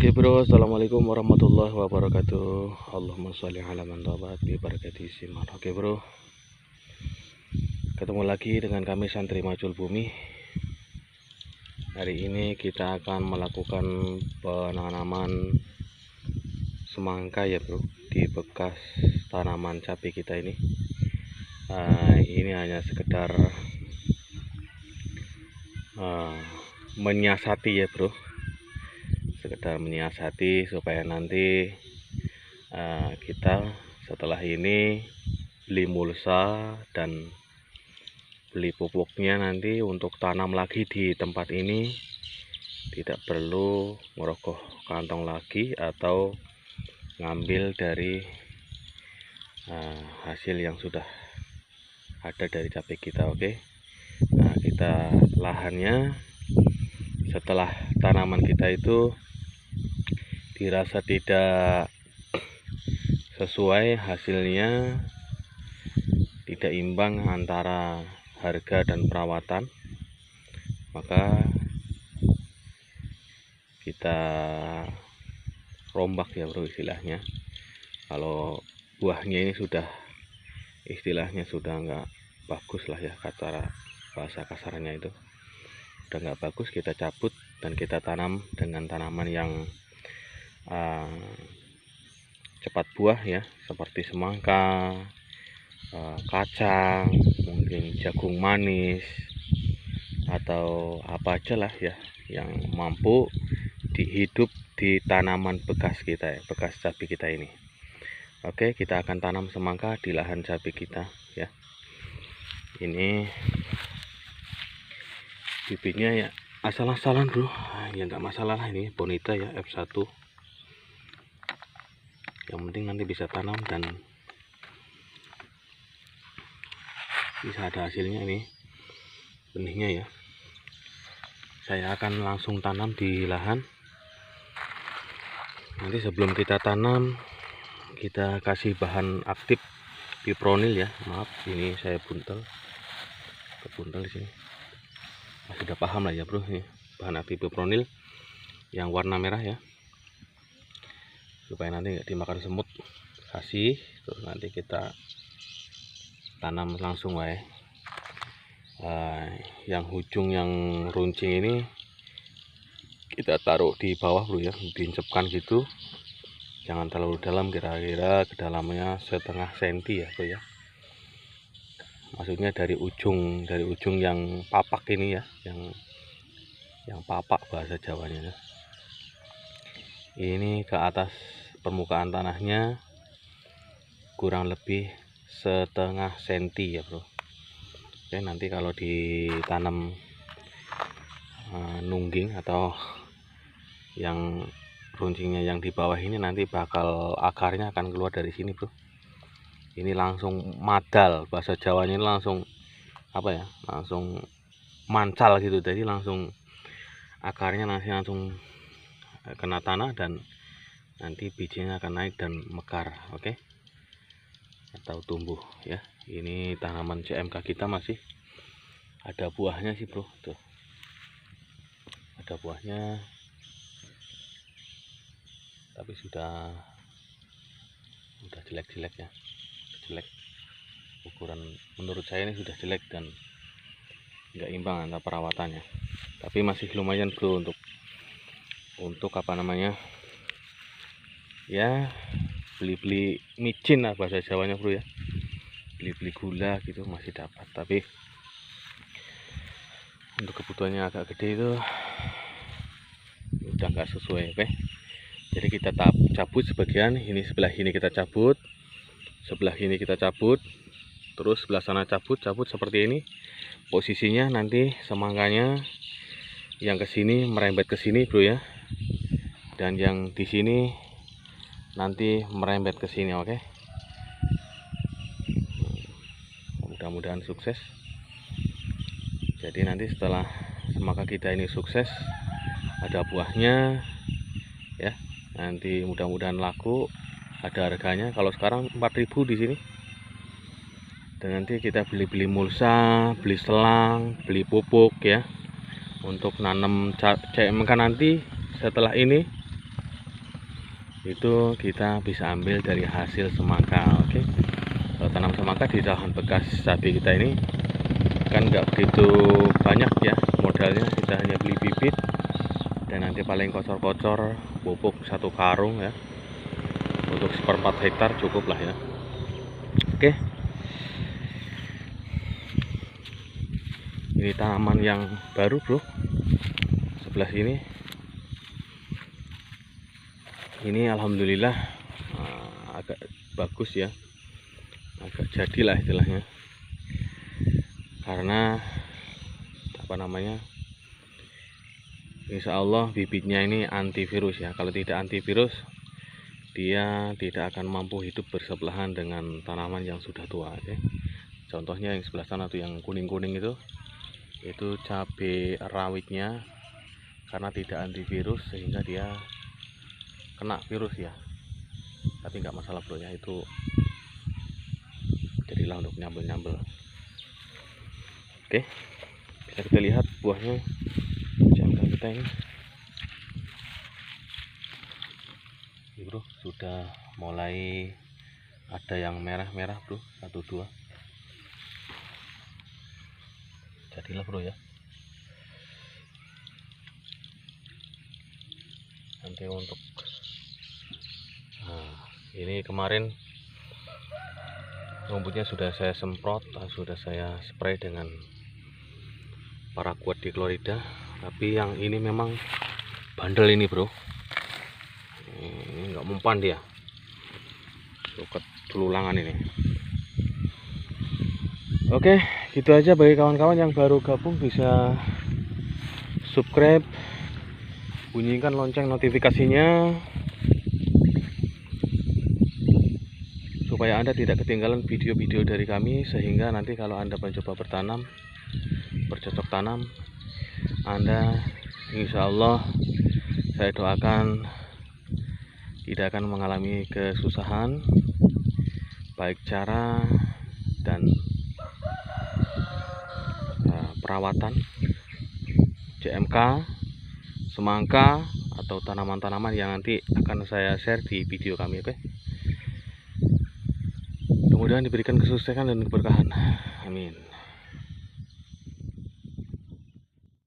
Oke bro, assalamualaikum warahmatullahi wabarakatuh. Allahumma sholli ala man tabat bi barakati siman. Oke bro, ketemu lagi dengan kami Santri Macul Bumi. Hari ini kita akan melakukan penanaman semangka ya bro, di bekas tanaman cabai kita ini. Ini hanya sekedar menyiasati ya bro, sekedar menyiasati supaya nanti kita setelah ini beli mulsa dan beli pupuknya nanti untuk tanam lagi di tempat ini, tidak perlu merogoh kantong lagi atau ngambil dari hasil yang sudah ada dari cabai kita. Oke, nah kita lahannya setelah tanaman kita itu dirasa tidak sesuai hasilnya, tidak imbang antara harga dan perawatan, maka kita rombak ya bro istilahnya. Kalau buahnya ini sudah istilahnya sudah nggak bagus lah ya, kata bahasa kasarnya itu udah nggak bagus, kita cabut dan kita tanam dengan tanaman yang cepat buah ya, seperti semangka, kacang, mungkin jagung manis, atau apa aja lah ya yang mampu dihidup di tanaman bekas kita ya, bekas cabai kita ini. Oke, kita akan tanam semangka di lahan cabai kita ya. Ini bibitnya ya asal-asalan bro, ya nggak masalah lah, ini bonita ya F1, yang penting nanti bisa tanam dan bisa ada hasilnya. Ini benihnya ya, saya akan langsung tanam di lahan. Nanti sebelum kita tanam kita kasih bahan aktif fipronil ya. Maaf, ini saya buntel di sini. Sudah paham lah ya bro, ini bahan aktif fipronil yang warna merah ya, supaya nanti nggak dimakan semut. Kasih, terus nanti kita tanam langsung wae. Yang ujung yang runcing ini kita taruh di bawah bro ya, diincepkan gitu, jangan terlalu dalam, kira-kira kedalamannya setengah senti ya bro ya. Maksudnya dari ujung yang papak ini ya, yang papak bahasa Jawanya ya. Ini ke atas permukaan tanahnya kurang lebih setengah senti ya bro. Oke, nanti kalau ditanam nungging atau yang runcingnya yang di bawah ini, nanti bakal akarnya akan keluar dari sini bro. Ini langsung madal, bahasa Jawanya ini langsung apa ya, langsung mancal gitu, jadi langsung akarnya langsung kena tanah dan nanti bijinya akan naik dan mekar. Oke, atau tumbuh ya. Ini tanaman CMK kita masih ada buahnya sih bro, tuh ada buahnya, tapi sudah jelek-jelek ya, jelek ukuran, menurut saya ini sudah jelek dan nggak imbang antara perawatannya. Tapi masih lumayan bro untuk apa namanya ya, beli micin lah bahasa Jawanya bro ya, beli gula gitu masih dapat. Tapi untuk kebutuhannya agak gede itu udah nggak sesuai. Oke, jadi kita cabut sebagian, ini sebelah ini kita cabut, sebelah ini kita cabut, terus sebelah sana cabut seperti ini posisinya. Nanti semangkanya yang ke sini merembet ke sini bro ya, dan yang di sini nanti merembet ke sini. Oke, mudah-mudahan sukses. Jadi nanti setelah semangka kita ini sukses, ada buahnya ya, nanti mudah-mudahan laku, ada harganya. Kalau sekarang 4.000 di sini, dan nanti kita beli mulsa, beli selang, beli pupuk ya, untuk nanam CMK nanti setelah ini itu kita bisa ambil dari hasil semangka. Oke, kalau tanam semangka di lahan bekas cabai kita ini kan nggak begitu banyak ya modalnya, kita hanya beli bibit dan nanti paling kocor-kocor pupuk 1 karung ya, untuk 1/4 hektar cukup lah ya. Oke, ini tanaman yang baru bro, sebelah sini ini alhamdulillah agak bagus ya, agak jadilah istilahnya, karena apa namanya, insya Allah bibitnya ini antivirus ya. Kalau tidak antivirus dia tidak akan mampu hidup bersebelahan dengan tanaman yang sudah tua ya. Contohnya yang sebelah sana tuh yang kuning-kuning itu cabai rawitnya, karena tidak antivirus sehingga dia kena virus ya, tapi nggak masalah bro ya, itu jadilah untuk nyambel-nyambel. Oke, bisa kita lihat buahnya CMK kita ini bro, sudah mulai ada yang merah-merah bro, 1 2 jadilah bro ya. Nanti untuk ini kemarin rumputnya sudah saya semprot, sudah saya spray dengan paraquat dichlorida, tapi yang ini memang bandel ini bro, ini nggak mempan dia, suket tululangan ini. Oke, gitu aja. Bagi kawan-kawan yang baru gabung bisa subscribe, bunyikan lonceng notifikasinya supaya Anda tidak ketinggalan video-video dari kami, sehingga nanti kalau Anda mencoba bertanam, bercocok tanam, Anda insya Allah saya doakan tidak akan mengalami kesusahan baik cara dan perawatan CMK, semangka atau tanaman-tanaman yang nanti akan saya share di video kami. Oke, mudah-mudahan diberikan kesuksesan dan keberkahan, amin.